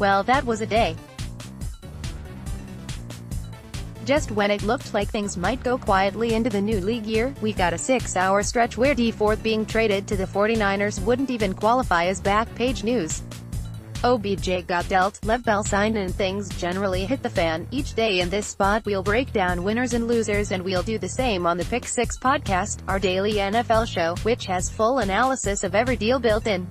Well, that was a day. Just when it looked like things might go quietly into the new league year, we got a 6-hour stretch where D Ford being traded to the 49ers wouldn't even qualify as back-page news. OBJ got dealt, Lev Bell signed, and things generally hit the fan. Each day in this spot we'll break down winners and losers, and we'll do the same on the Pick 6 podcast, our daily NFL show, which has full analysis of every deal built in.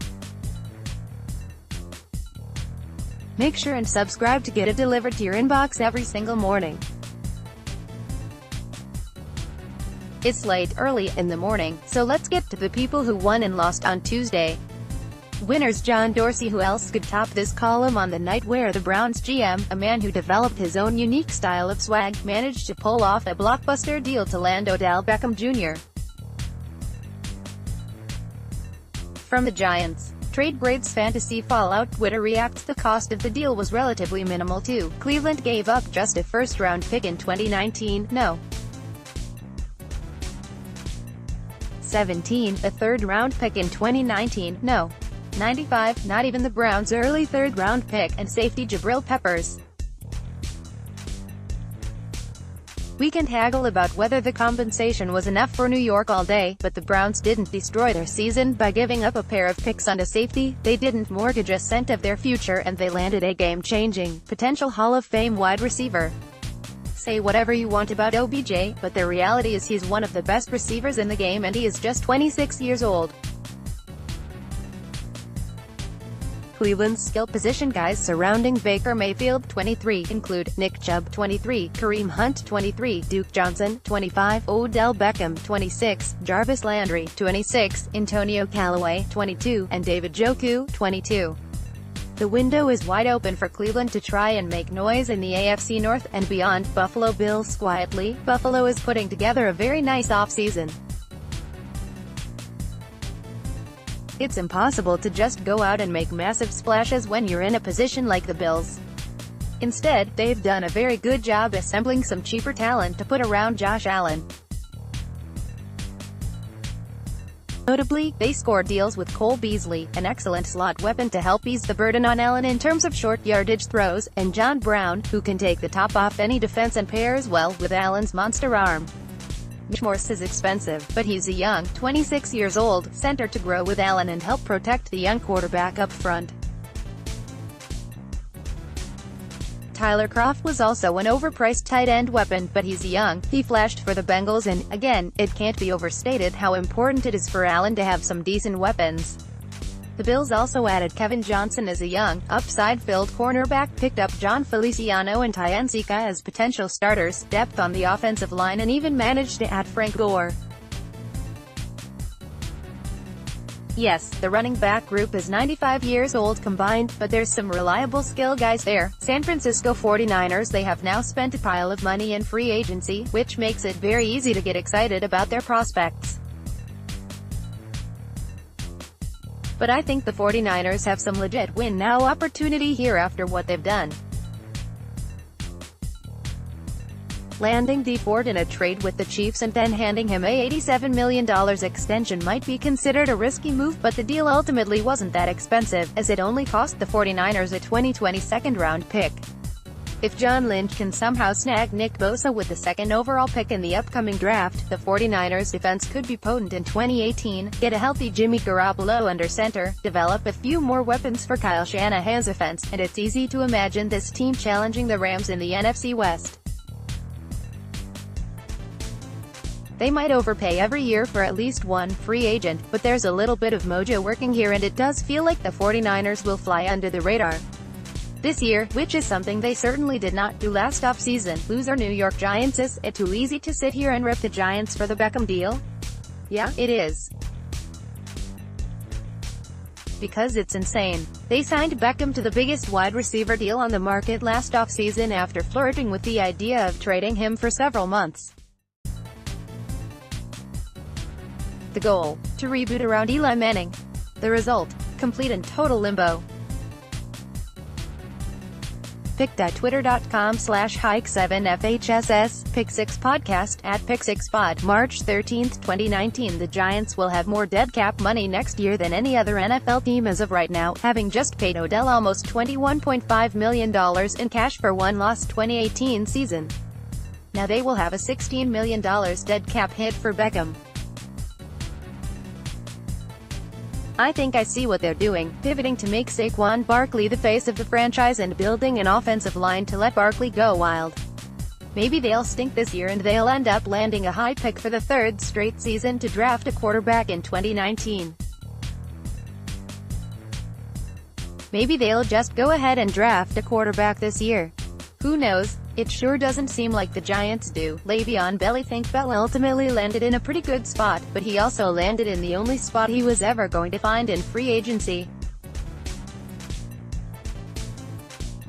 Make sure and subscribe to get it delivered to your inbox every single morning. It's late, early in the morning, so let's get to the people who won and lost on Tuesday. Winners: John Dorsey. Who else could top this column on the night where the Browns GM, a man who developed his own unique style of swag, managed to pull off a blockbuster deal to land Odell Beckham Jr. from the Giants. Trade Braids Fantasy Fallout Twitter reacts: the cost of the deal was relatively minimal too. Cleveland gave up just a first-round pick in 2019, no. 17, a third-round pick in 2019, no. 95, not even the Browns' early third-round pick, and safety Jabril Peppers. We can haggle about whether the compensation was enough for New York all day, but the Browns didn't destroy their season by giving up a pair of picks on a safety. They didn't mortgage a cent of their future, and they landed a game-changing, potential Hall of Fame wide receiver. Say whatever you want about OBJ, but the reality is he's one of the best receivers in the game, and he is just 26 years old. Cleveland's skill position guys surrounding Baker Mayfield, 23, include Nick Chubb, 23, Kareem Hunt, 23, Duke Johnson, 25, Odell Beckham, 26, Jarvis Landry, 26, Antonio Callaway, 22, and David Njoku, 22. The window is wide open for Cleveland to try and make noise in the AFC North and beyond. Buffalo Bills. Quietly, Buffalo is putting together a very nice offseason. It's impossible to just go out and make massive splashes when you're in a position like the Bills. Instead, they've done a very good job assembling some cheaper talent to put around Josh Allen. Notably, they scored deals with Cole Beasley, an excellent slot weapon to help ease the burden on Allen in terms of short yardage throws, and John Brown, who can take the top off any defense and pairs well with Allen's monster arm. Morse is expensive, but he's a young, 26 years old, center to grow with Allen and help protect the young quarterback up front. Tyler Kroft was also an overpriced tight end weapon, but he's young. He flashed for the Bengals, and, again, it can't be overstated how important it is for Allen to have some decent weapons. The Bills also added Kevin Johnson as a young, upside-filled cornerback, picked up John Feliciano and Ty Nzeka as potential starters, depth on the offensive line, and even managed to add Frank Gore. Yes, the running back group is 95 years old combined, but there's some reliable skill guys there. San Francisco 49ers. They have now spent a pile of money in free agency, which makes it very easy to get excited about their prospects. But I think the 49ers have some legit win-now opportunity here after what they've done. Landing D Ford in a trade with the Chiefs and then handing him a $87 million extension might be considered a risky move, but the deal ultimately wasn't that expensive, as it only cost the 49ers a 2020 second-round pick. If John Lynch can somehow snag Nick Bosa with the second overall pick in the upcoming draft, the 49ers defense could be potent in 2018, get a healthy Jimmy Garoppolo under center, develop a few more weapons for Kyle Shanahan's offense, and it's easy to imagine this team challenging the Rams in the NFC West. They might overpay every year for at least one free agent, but there's a little bit of mojo working here, and it does feel like the 49ers will fly under the radar this year, which is something they certainly did not do last offseason. Loser New York Giants. Is it too easy to sit here and rip the Giants for the Beckham deal? Yeah, it is. Because it's insane. They signed Beckham to the biggest wide receiver deal on the market last offseason after flirting with the idea of trading him for several months. The goal? To reboot around Eli Manning. The result? Complete and total limbo. pic.twitter.com/hike7fhss, Pick6 Podcast, @Pick6Pod. March 13, 2019. The Giants will have more dead cap money next year than any other NFL team as of right now, having just paid Odell almost $21.5 million in cash for one lost 2018 season. Now they will have a $16 million dead cap hit for Beckham. I think I see what they're doing, pivoting to make Saquon Barkley the face of the franchise and building an offensive line to let Barkley go wild. Maybe they'll stink this year and they'll end up landing a high pick for the third straight season to draft a quarterback in 2019. Maybe they'll just go ahead and draft a quarterback this year. Who knows? It sure doesn't seem like the Giants do. Le'Veon Bell. Think Bell ultimately landed in a pretty good spot, but he also landed in the only spot he was ever going to find in free agency.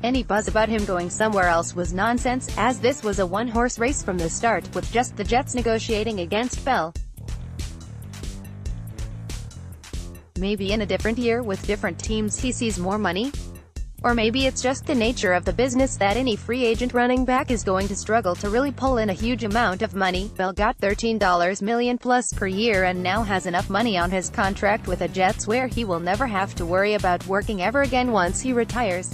Any buzz about him going somewhere else was nonsense, as this was a one-horse race from the start, with just the Jets negotiating against Bell. Maybe in a different year with different teams he sees more money? Or maybe it's just the nature of the business that any free agent running back is going to struggle to really pull in a huge amount of money. Bell got $13 million plus per year and now has enough money on his contract with the Jets where he will never have to worry about working ever again once he retires.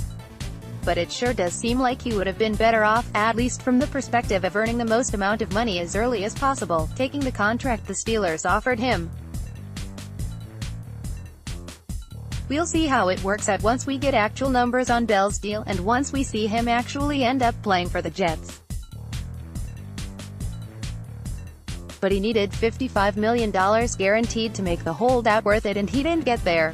But it sure does seem like he would have been better off, at least from the perspective of earning the most amount of money as early as possible, taking the contract the Steelers offered him. We'll see how it works out once we get actual numbers on Bell's deal, and once we see him actually end up playing for the Jets. But he needed $55 million guaranteed to make the holdout worth it, and he didn't get there.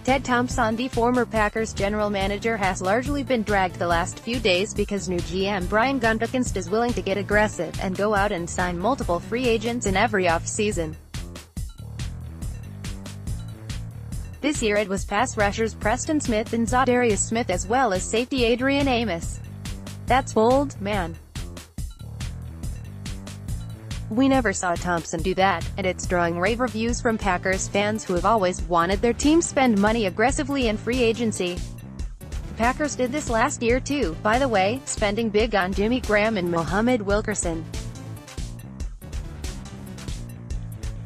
Ted Thompson, the former Packers general manager, has largely been dragged the last few days because new GM Brian Gutekunst is willing to get aggressive and go out and sign multiple free agents in every offseason. This year it was pass rushers Preston Smith and Zadarius Smith as well as safety Adrian Amos. That's bold, man. We never saw Thompson do that, and it's drawing rave reviews from Packers fans who have always wanted their team spend money aggressively in free agency. The Packers did this last year too, by the way, spending big on Jimmy Graham and Muhammad Wilkerson.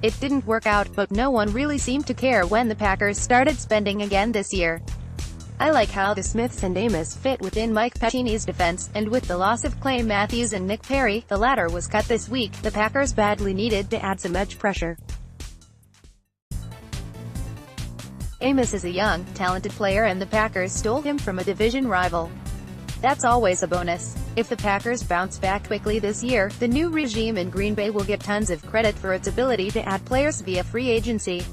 It didn't work out, but no one really seemed to care when the Packers started spending again this year. I like how the Smiths and Amos fit within Mike Pettini's defense, and with the loss of Clay Matthews and Nick Perry, the latter was cut this week, the Packers badly needed to add some edge pressure. Amos is a young, talented player and the Packers stole him from a division rival. That's always a bonus. If the Packers bounce back quickly this year, the new regime in Green Bay will get tons of credit for its ability to add players via free agency.